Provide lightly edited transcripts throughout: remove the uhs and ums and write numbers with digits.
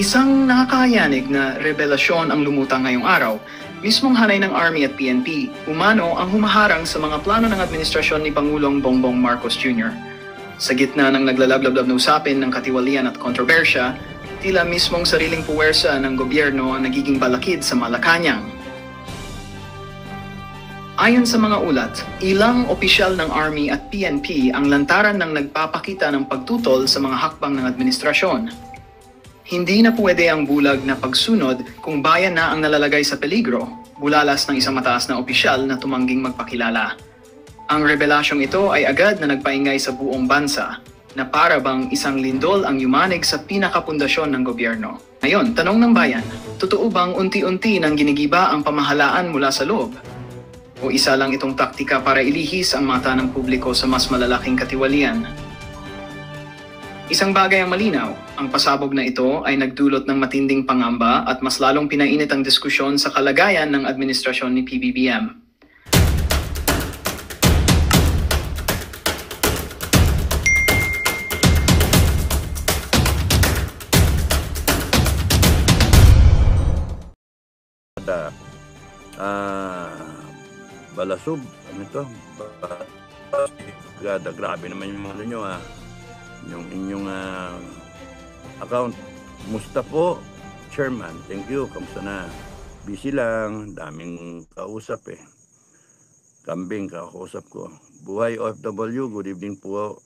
Isang nakakayanig na revelasyon ang lumutang ngayong araw. Mismong hanay ng Army at PNP, umano ang humaharang sa mga plano ng administrasyon ni Pangulong Bongbong Marcos Jr. Sa gitna ng naglalablablab na usapin ng katiwalian at kontrobersya, tila mismong sariling puwersa ng gobyerno ang nagiging balakid sa Malacanang. Ayon sa mga ulat, ilang opisyal ng Army at PNP ang lantaran ng nagpapakita ng pagtutol sa mga hakbang ng administrasyon. Hindi na pwede ang bulag na pagsunod kung bayan na ang nalalagay sa peligro, bulalas ng isang mataas na opisyal na tumangging magpakilala. Ang revelasyong ito ay agad na nagpaingay sa buong bansa, na para bang isang lindol ang yumanig sa pinakapundasyon ng gobyerno. Ngayon, tanong ng bayan, totoo bang unti-unti nang ginigiba ang pamahalaan mula sa loob? O isa lang itong taktika para ilihis ang mata ng publiko sa mas malalaking katiwalian? Isang bagay ang malinaw, ang pasabog na ito ay nagdulot ng matinding pangamba at mas lalong pinainit ang diskusyon sa kalagayan ng administrasyon ni PBBM. Balasub, ano ito? Grabe naman yung mga nyo yung inyong account. Musta po, Chairman? Thank you. Kamusta na? Busy lang. Daming kausap Kambing kakausap ko. Buhay OFW, good evening po.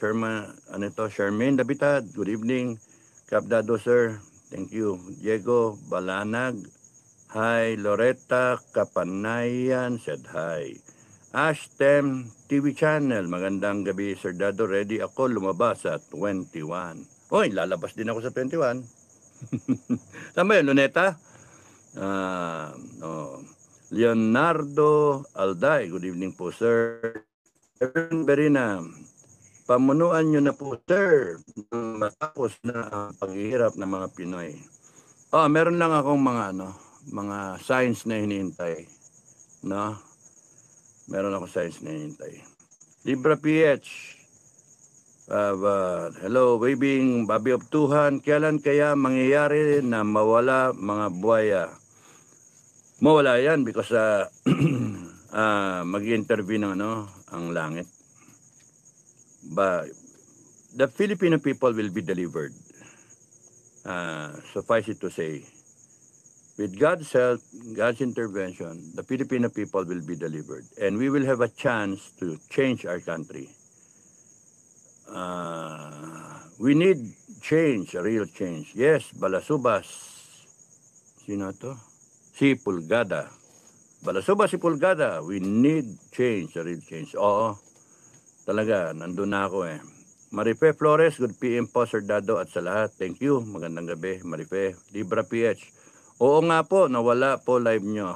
Chairman, ano ito? Charmaine Dabitad, good evening. Kapdado, sir. Thank you. Diego Balanag. Hi. Loretta Kapanayan said hi. Ashtem TV Channel, magandang gabi, Sir Dado. Ready ako lumabas sa 21. Oy, lalabas din ako sa 21. Saan ba yun, Luneta? Leonardo Alday, good evening po, sir. Evan Berina, pamunuan nyo na po, sir, matapos na ang paghihirap ng mga Pinoy. Meron lang akong mga signs na hinihintay. No? Meron ako signs na hinihintay. Libra PH. Hello, waving, Bobby of Tuhan. Kailan kaya mangyayari na mawala mga buhaya? Mawala yan because mag-intervene ang langit. But the Filipino people will be delivered. Suffice it to say, with God's help, God's intervention, the Filipino people will be delivered. And we will have a chance to change our country. We need change, a real change. Yes, Balasubas. Sino to? Si Pulgada. Balasubas si Pulgada. We need change, a real change. Oo. Talaga, nandun na ako Marife Flores, good PM po, Sir Dado, at sa lahat. Thank you. Magandang gabi, Marife. Libra PH. Oo nga po, nawala po live nyo.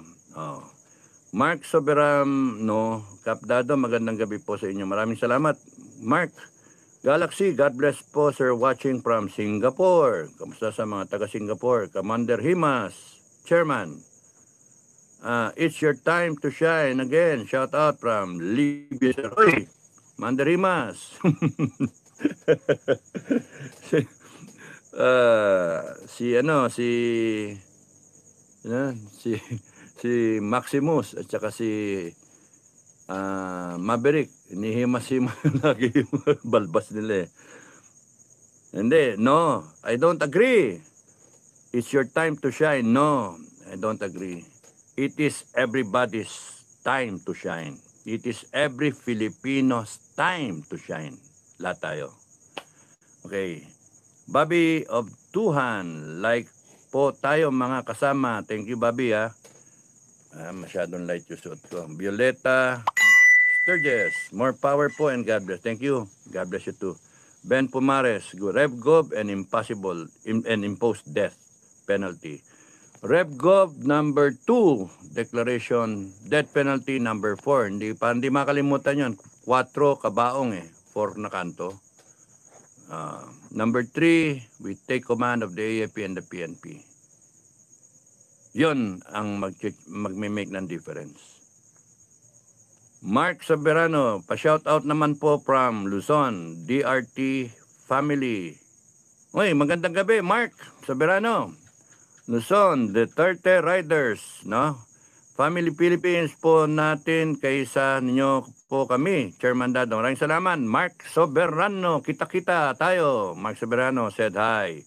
Mark Soberano, Kapdado, magandang gabi po sa inyo. Maraming salamat, Mark. Galaxy, God bless po, sir, watching from Singapore. Kamusta sa mga taga-Singapore? Commander Himas, Chairman. It's your time to shine again. Shout out from Libya. Oy, Commander Himas. Si Maximus at saka si Maverick, inihimas-himas lagi yung balbas nila Hindi, no, I don't agree. It's your time to shine. No, I don't agree. It is everybody's time to shine. It is every Filipino's time to shine. Lahat tayo. Okay. Bobby of Tuhan, like po tayo mga kasama. Thank you, Bobby, masyadong light yung suot ko. Violeta Sturges, more power po and God bless. Thank you. God bless you too. Ben Pumares, Rev Gov and impossible and imposed death penalty. Rev Gov number 2, declaration, death penalty number 4. Hindi makalimutan yun. 4 kabaong 4 na kanto. Number 3, we take command of the AFP and the PNP. Yun ang magme-make ng difference. Mark Soberano, pa-shout out naman po from Luzon, DRT family. Uy, magandang gabi, Mark Soberano. Luzon, Duterte Riders, no? Family Philippines po natin, kaysa ninyo po kami, Chairman Dado. Maraming salamat, Mark Soberano. Kita-kita tayo. Mark Soberano said hi.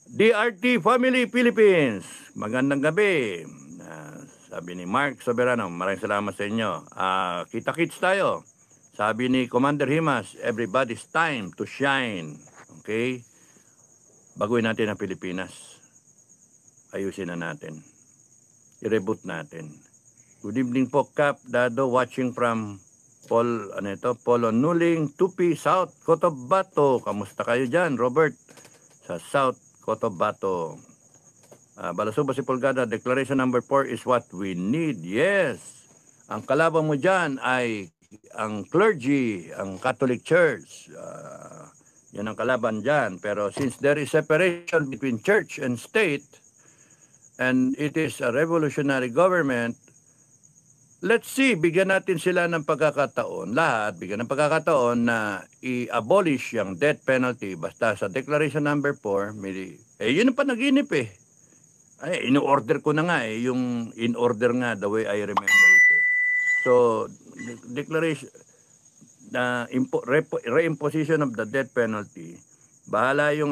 DRT Family Philippines, magandang gabi. Sabi ni Mark Soberano, maraming salamat sa inyo. Kita-kits tayo. Sabi ni Commander Himas, everybody's time to shine. Okay? Baguhin natin ang Pilipinas. Ayusin na natin. I-reboot natin. Good evening po, Cap Dado, watching from Polo Nuling, Tupi, South Cotabato. Kamusta kayo dyan, Robert? Sa South Cotabato. Balasuba si Pulgada, Declaration number 4 is what we need. Yes. Ang kalaban mo dyan ay ang clergy, ang Catholic Church. Yan ang kalaban dyan. Pero since there is separation between church and state, and it is a revolutionary government, let's see, bigyan natin sila ng pagkakataon, lahat, bigyan ng pagkakataon na i-abolish yung death penalty. Basta sa Declaration number 4, yun ang panaginip eh. Ay, in-order ko na nga eh, yung in-order nga, the way I remember it. So, declaration, reimposition of the death penalty, bahala yung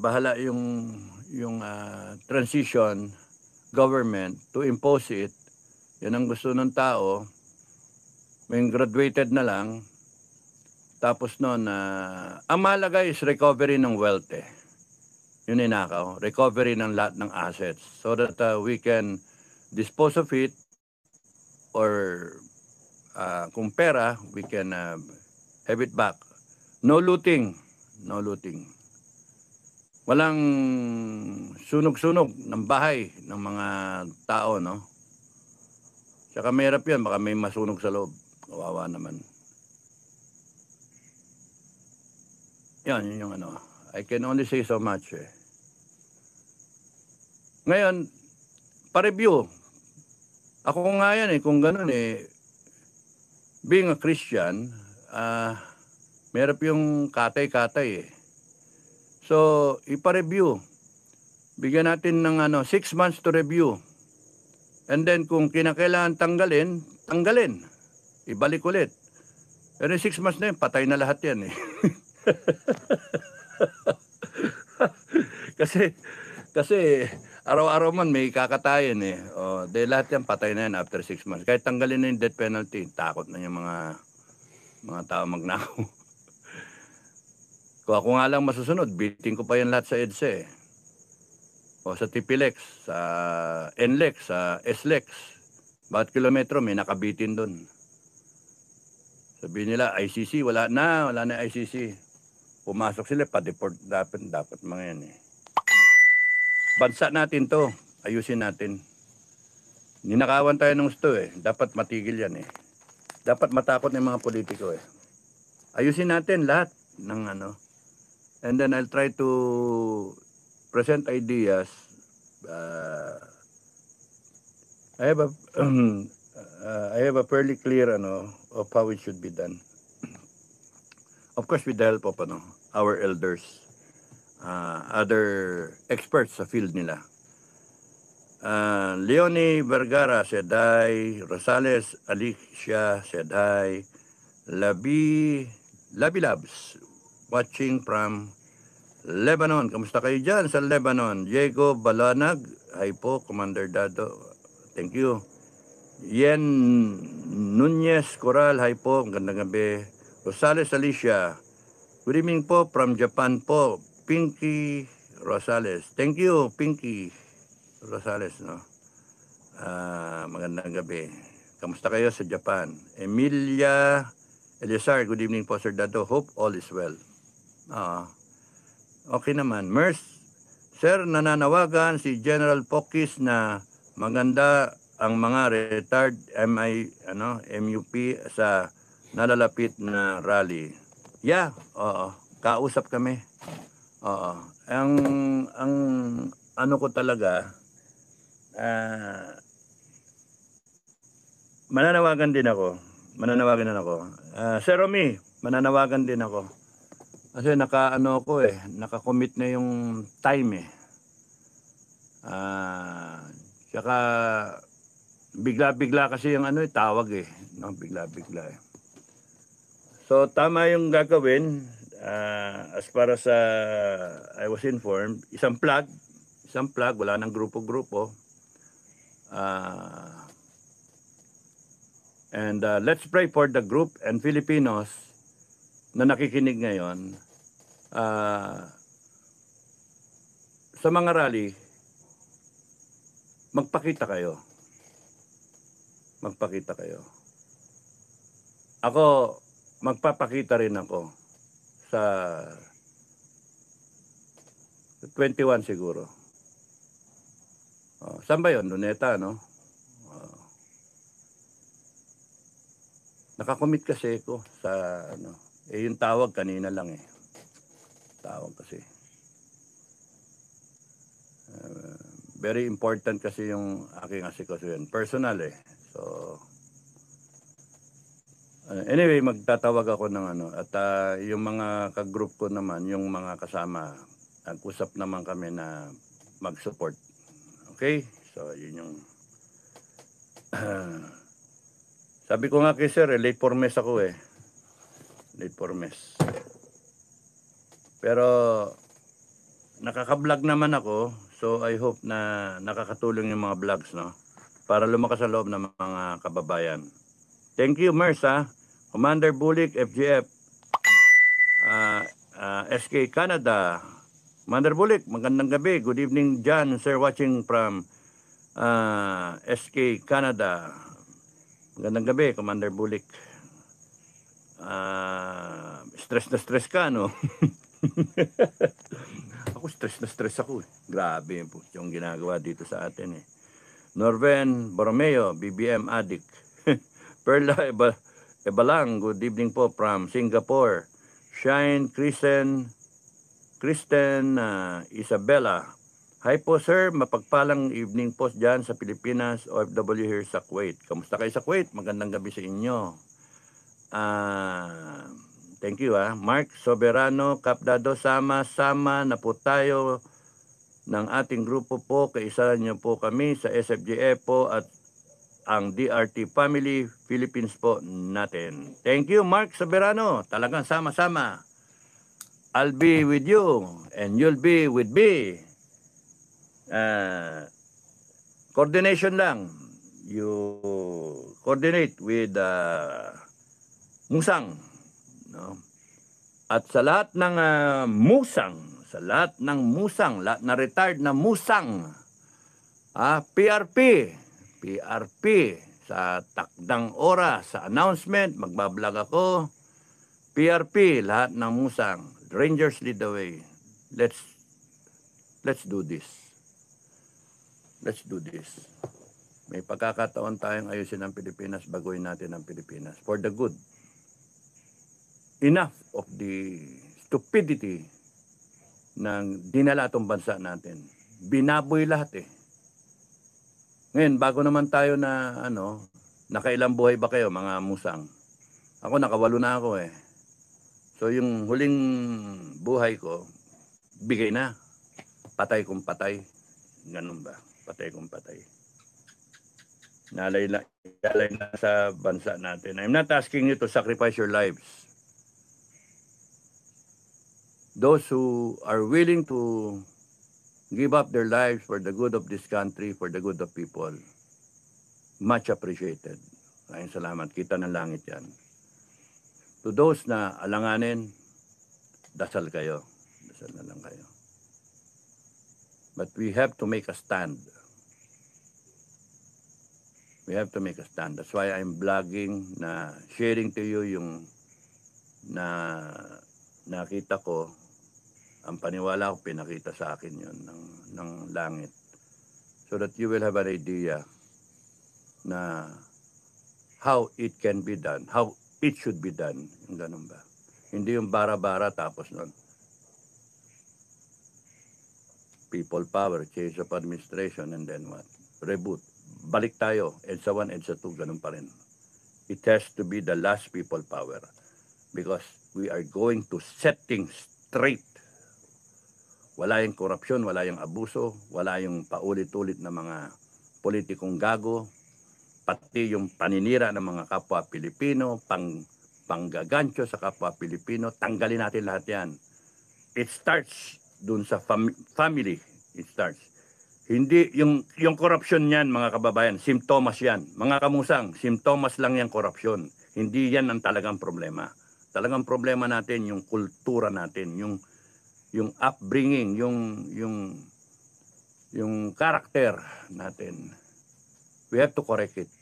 bahala yung transition government to impose it. Yan ang gusto ng tao. May graduated na lang. Tapos noon, ang mahalaga is recovery ng wealth eh. Yun inakaw. Recovery ng lahat ng assets. So that we can dispose of it, or kung pera, we can have it back. No looting. No looting. Walang sunog-sunog ng bahay ng mga tao, no? Saka mahirap yan, baka may masunog sa loob. Kawawa naman. Yan, yun yung I can only say so much eh. Ngayon, pa-review. Ako nga yan eh, kung ganun eh, being a Christian, mahirap yung katay-katay eh. So, ipa-review. Bigyan natin ng 6 months to review. And then kung kinakailangan tanggalin, tanggalin. Ibalik ulit. Pero 6 months na yun, patay na lahat yan eh. kasi araw-araw man may kakatayin eh. Lahat yan patay na yan after 6 months. Kahit tanggalin na yung death penalty, takot na yung mga tao magnakaw. Kung ako nga lang masusunod, biting ko pa yan lahat sa EDSA eh. O sa TPLEX, sa NLEX, sa SLEX. Bawat kilometro may nakabitin doon. Sabihin nila, ICC, wala na ICC. Pumasok sila, pa-deport dapat mga yan eh. Bansa natin to, ayusin natin. Ninakawan tayo ng gusto eh, dapat matigil yan eh. Dapat matakot ng mga politiko eh. Ayusin natin lahat ng And then I'll try to present ideas. I have a fairly clear of how it should be done. Of course, with the help of our elders, other experts sa field nila. Leonie Vergara said hi. Rosales Alicia said hi. Labi Labs, watching from Lebanon. Kamusta kayo dyan sa Lebanon? Diego Balanag, hi po, Commander Dado. Thank you. Yen Nunez Coral, hi po, gandang gabi. Rosales Alicia, good evening po from Japan po. Pinky Rosales, thank you Pinky Rosales, no? Magandang gabi. Kamusta kayo sa Japan? Emilia Eliasar, good evening po Sir Dado. Hope all is well. Okay naman. MERS, Sir, nananawagan si General Pokis na maganda ang mga retired MUP sa nalalapit na rally. Yeah, oo. Kausap kami. Oo. Ang ko talaga, mananawagan din ako. Sir Romy, mananawagan din ako. Kasi naka-ano ko naka-commit na yung time Tsaka bigla-bigla kasi yung tawag no? Bigla-bigla So tama yung gagawin as para sa I was informed, isang plug, wala nang grupo-grupo. And let's pray for the group and Filipinos na nakikinig ngayon sa mga rally. Magpakita kayo. Ako, magpapakita rin ako sa 21 siguro. Saan ba yun? Luneta, no? Nakakomit kasi ako sa yung tawag kanina lang Tawag kasi. Very important kasi yung aking asikasuhin. Personal So, anyway, magtatawag ako ng At yung mga kagroup ko naman, yung mga kasama, nag-usap naman kami na mag-support. Okay? So, yun yung... sabi ko nga kay sir, late for mess ako Late for mess. Pero, nakaka-vlog naman ako. So I hope na nakakatulong yung mga vlogs, no? Para lumakas sa loob ng mga kababayan. Thank you, Mers, Commander Bulik, FGF, SK Canada. Commander Bulik, magandang gabi. Good evening, John, sir, watching from SK Canada. Magandang gabi, Commander Bulik. Stress na stress ka, no? Ako stress ako Grabe po yung ginagawa dito sa atin Norven Borromeo, BBM addict. Perla Ebalang, good evening po from Singapore. Shine Kristen Isabella. Hi po sir, mapagpalang evening po dyan sa Pilipinas, OFW here sa Kuwait. Kamusta kayo sa Kuwait? Magandang gabi sa inyo. Thank you Mark Soberano, Capdado, sama-sama na po tayo ng ating grupo po. Kaisa niyo po kami sa SFGF po at ang DRT Family Philippines po natin. Thank you Mark Soberano, talagang sama-sama. I'll be with you and you'll be with me. Coordination lang. You coordinate with Musang. No? At sa lahat ng musang, lahat na retired na musang, PRP, sa takdang oras, sa announcement, magbablog ako, PRP, lahat ng musang, Rangers lead the way. Let's do this. Let's do this. May pagkakataon tayong ayusin ang Pilipinas, baguhin natin ang Pilipinas for the good. Enough of the stupidity ng dinala itong bansa natin. Binaboy lahat Ngayon, bago naman tayo na nakailang buhay ba kayo mga musang? Ako nakawalo na ako So yung huling buhay ko, bigay na. Patay kung patay. Ganun ba? Patay kung patay. Nalay na sa bansa natin. I'm not asking you to sacrifice your lives. Those who are willing to give up their lives for the good of this country, for the good of people, much appreciated. Maraming salamat. Kita ng langit yan. To those na alanganin, dasal kayo. Dasal na lang kayo. But we have to make a stand. We have to make a stand. That's why I'm vlogging na sharing to you yung na nakita ko. Ang paniwala ko, pinakita sa akin yun ng langit. So that you will have an idea na how it can be done, how it should be done. Yung ganun ba? Hindi yung bara-bara tapos nun. People power, change of administration, and then what? Reboot. Balik tayo. EDSA 1, EDSA 2, ganun pa rin. It has to be the last people power. because we are going to set things straight. Wala yung korupsyon, wala yung abuso, wala yung paulit-ulit na mga politikong gago, pati yung paninira ng mga kapwa Pilipino, panggagancho sa kapwa Pilipino, tanggalin natin lahat yan. It starts dun sa family. It starts. Hindi, yung korupsyon yan, mga kababayan, simptomas yan. Mga kamusang, simptomas lang yung korupsyon. Hindi yan ang talagang problema. Talagang problema natin, yung kultura natin, yung upbringing, yung character natin. We have to correct it.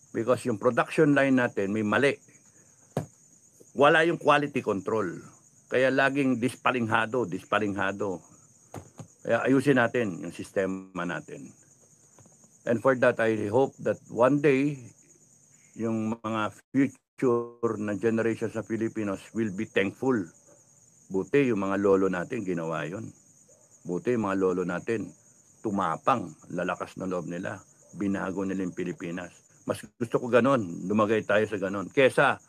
Because yung production line natin may mali. Wala yung quality control. Kaya laging dispalinghado. Kaya ayusin natin yung sistema natin. And for that, I hope that one day, yung mga future na generation sa Filipinos will be thankful. Buti yung mga lolo natin ginawa yun. Buti yung mga lolo natin tumapang, lalakas na loob nila. Binago nila yung Pilipinas. Mas gusto ko ganon, lumagay tayo sa ganon. Kesa,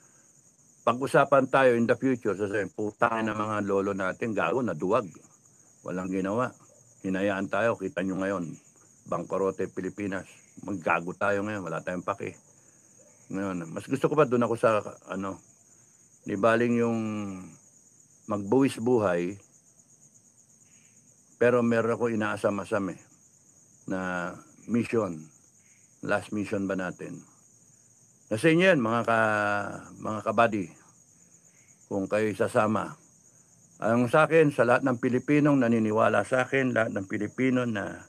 pag-usapan tayo in the future, sasabihin, putang ng mga lolo natin, gago, naduwag. Walang ginawa. Hinayaan tayo, kita nyo ngayon, bangkorote Pilipinas. Maggago tayo ngayon, wala tayong pake. Ngayon, mas gusto ko pa doon ako sa, di baling yung magbuwis buhay, pero meron ako inaasam-asam na mission. Last mission ba natin? Nasa inyo yan, mga kabady, kung kayo sasama. Ang sa akin, sa lahat ng Pilipinong naniniwala sa akin, lahat ng Pilipino na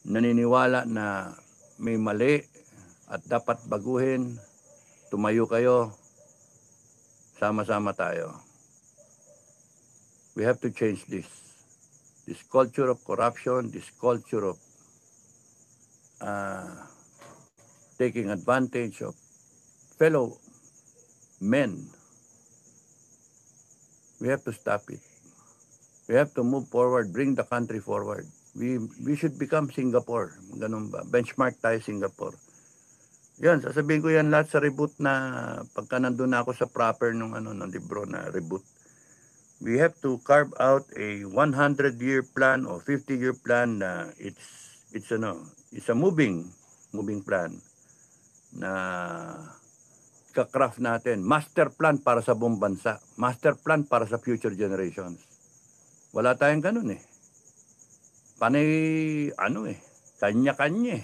naniniwala na may mali at dapat baguhin, tumayo kayo, sama-sama tayo. We have to change this. This culture of corruption, this culture of taking advantage of fellow men. We have to stop it. We have to move forward, bring the country forward. We should become Singapore. Ganun ba? Benchmark tayo Singapore. Yan, sasabihin ko yan lahat sa reboot na pagka nandun na ako sa proper ng libro na reboot. We have to carve out a 100-year plan or 50-year plan na it's a moving plan na kakraft natin. Master plan para sa buong bansa. Master plan para sa future generations. Wala tayong ganun Panay, kanya-kanya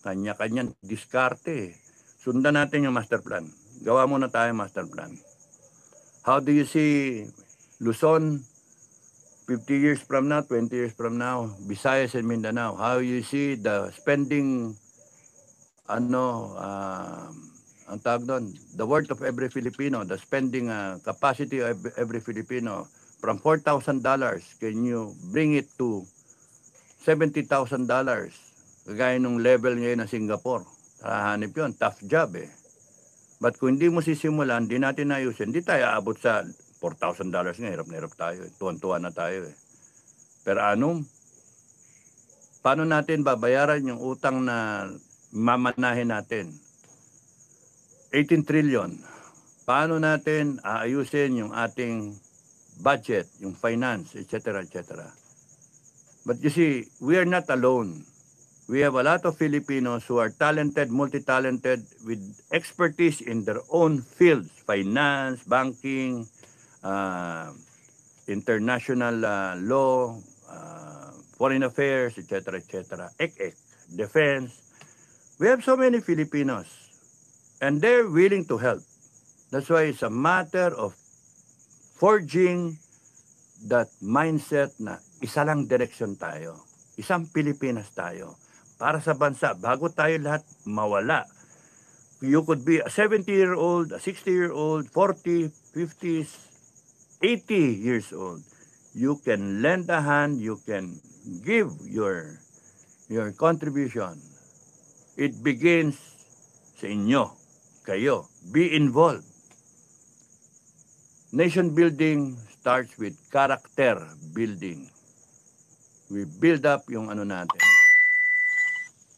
Kanya-kanyang diskarte Sundan natin yung master plan. Gawa muna tayo master plan. How do you see Luzon 50 years from now, 20 years from now, Visayas and Mindanao? How you see the spending, ang tawag doon, the worth of every Filipino, the spending capacity of every Filipino, from $4,000, can you bring it to $70,000? Kagaya nung level ngayon ng Singapore. Hahanip yun, tough job But kung hindi mo sisimulan, hindi natin ayusin, hindi tayo aabot sa $4,000 nga, hirap na hirap tayo. Tuwan-tuwa na tayo Pero paano natin babayaran yung utang na mamanahin natin? 18 trillion. Paano natin aayusin yung ating budget, yung finance, etc., etc. But you see, we are not alone. We have a lot of Filipinos who are talented, multi-talented, with expertise in their own fields, finance, banking, international law, foreign affairs, etc., etc., defense. We have so many Filipinos, and they're willing to help. That's why it's a matter of forging that mindset na isa lang direksyon tayo. Isang Pilipinas tayo. Para sa bansa, bago tayo lahat mawala. You could be a 70-year-old, a 60-year-old, 40, 50s, 80 years old. You can lend a hand, you can give your contribution. It begins sa inyo, kayo. Be involved. Nation building starts with character building. We build up yung natin.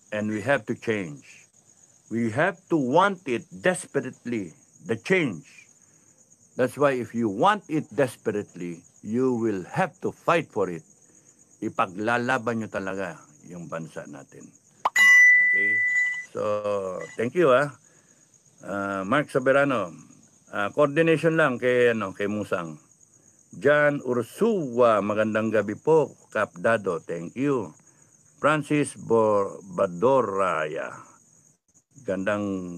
And we have to change. We have to want it desperately, the change. That's why if you want it desperately, you will have to fight for it. Ipaglalaban nyo talaga yung bansa natin. Okay? So, thank you Mark Soberano. Coordination lang kay Musang. John Ursua, magandang gabi po, Kap Dado. Thank you. Francis Badoraya. Gandang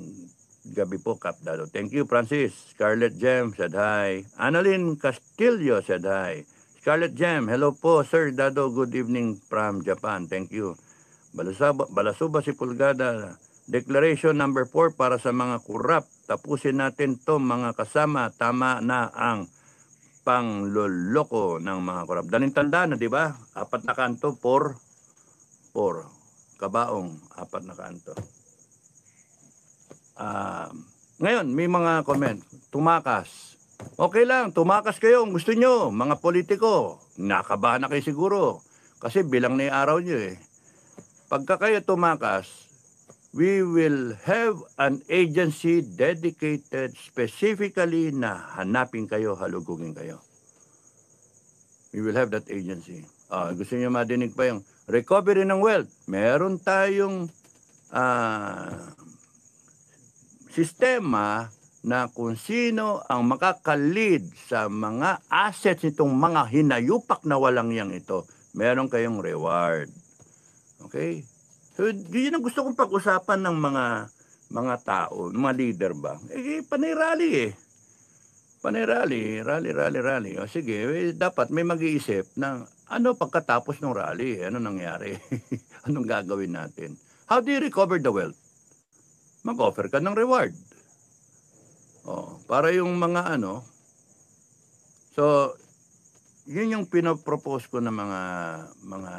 gabi po, Kap Dado. Thank you, Francis. Scarlett Gem said hi. Annalyn Castillo said hi. Scarlett Gem, hello po, Sir Dado. Good evening from Japan. Thank you. Balasuba si Pulgada. Declaration number 4 para sa mga kurap. Tapusin natin to mga kasama. Tama na ang pangloloko ng mga kurap. Daling tanda na, di ba? 4 na kanto, 4. Kabaong, 4 na kanto. Ngayon, may mga comment. Tumakas. Okay lang, tumakas kayo kung gusto nyo. Mga politiko, nakabahan na kayo siguro. Kasi bilang na yung araw nyo Pagka kayo tumakas, we will have an agency dedicated specifically na hanapin kayo, halugugin kayo. We will have that agency. Gusto niyo madinig pa yung recovery ng wealth. Meron tayong sistema na kung sino ang makaka-lead sa mga assets nitong mga hinayupak na walang yang ito, meron kayong reward. Okay? So, yun ang gusto kong pag-usapan ng mga tao, mga leader ba? Panay rally Panay rally. O sige, dapat may mag-iisip ng ano pagkatapos ng rally, ano nangyari? Anong gagawin natin? How do you recover the wealth? Mag-offer ka ng reward. Para yung mga So, yun yung pinapropose ko ng mga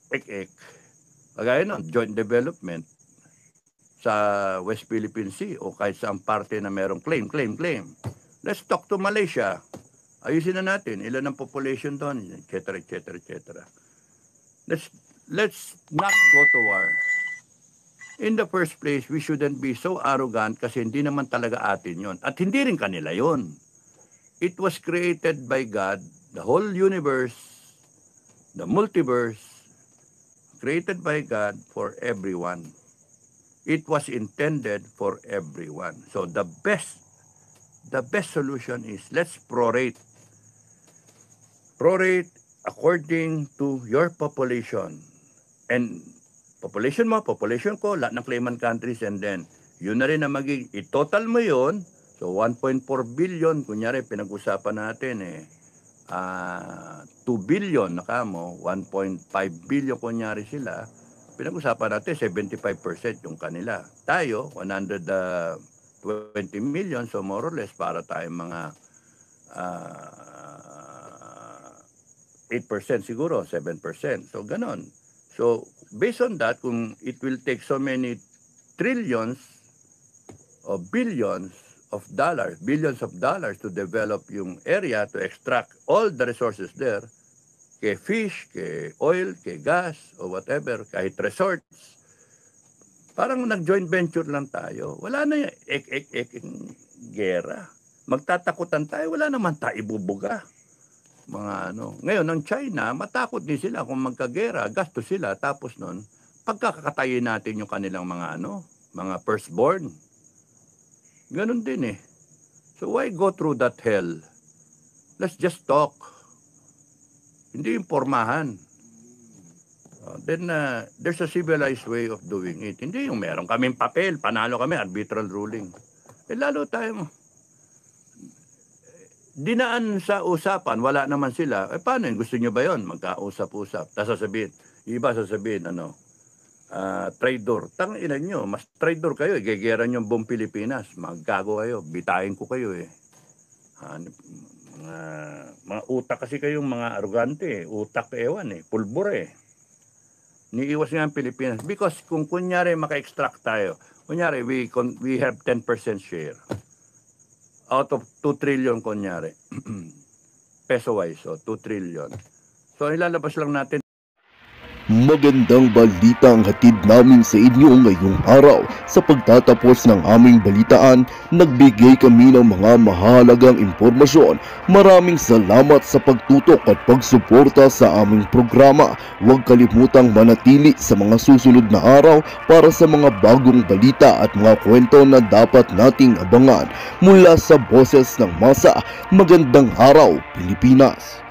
ek-ek. Kagaya nun, joint development sa West Philippine Sea o kahit sa parte na merong claim. Let's talk to Malaysia. Ayusin na natin, ilan ang population doon, etc. Let's not go to war. In the first place, we shouldn't be so arrogant kasi hindi naman talaga atin yon. At hindi rin kanila yon. It was created by God, the whole universe, the multiverse, created by God for everyone. It was intended for everyone. So the best solution is let's prorate. Prorate according to your population. And population mo, population ko, lahat ng claimant countries, and then yun na rin na i-total mo yun. So 1.4 billion, kunyari pinag-usapan natin 2 billion nakamo, 1.5 billion kunyari sila, pinag-usapan natin 75% yung kanila. Tayo, 120 million, so more or less para tayong mga 8% siguro, 7%. So ganon. So based on that, kung it will take so many trillions or billions of dollars to develop yung area to extract all the resources there, kay fish, kay oil, kay gas, or whatever, kahit resorts. Parang nag-joint venture lang tayo. Wala na yung gera. Magtatakutan tayo, wala naman tayo ibubuga. Ngayon, ng China, matakot din sila kung magkagera, gasto sila, tapos nun, pagkakatayin natin yung kanilang mga firstborn. Ganun din So why go through that hell? Let's just talk. Hindi yung pormahan. Then there's a civilized way of doing it. Hindi yung meron kaming papel, panalo kami, arbitral ruling. Lalo tayo dinaan sa usapan, wala naman sila. Paano yun? Gusto nyo ba yun? Magkausap-usap. Tapos sasabihin, traidor. Tanginan nyo, mas traidor kayo. Gegera nyo buong Pilipinas. Maggago kayo. Bitayin ko kayo mga utak kasi kayong mga arrogante. Utak ewan pulbur Niiwas nga ang Pilipinas. Because kung kunyari maka-extract tayo, kunyari we have 10% share. Out of 2 trillion kunyari. Peso-wise, so 2 trillion. So ilalabas lang natin Magandang balita ang hatid namin sa inyo ngayong araw. Sa pagtatapos ng aming balitaan, nagbigay kami ng mga mahalagang impormasyon. Maraming salamat sa pagtutok at pagsuporta sa aming programa. Huwag kalimutang manatili sa mga susunod na araw para sa mga bagong balita at mga kwento na dapat nating abangan. Mula sa Boses ng Masa, magandang araw Pilipinas!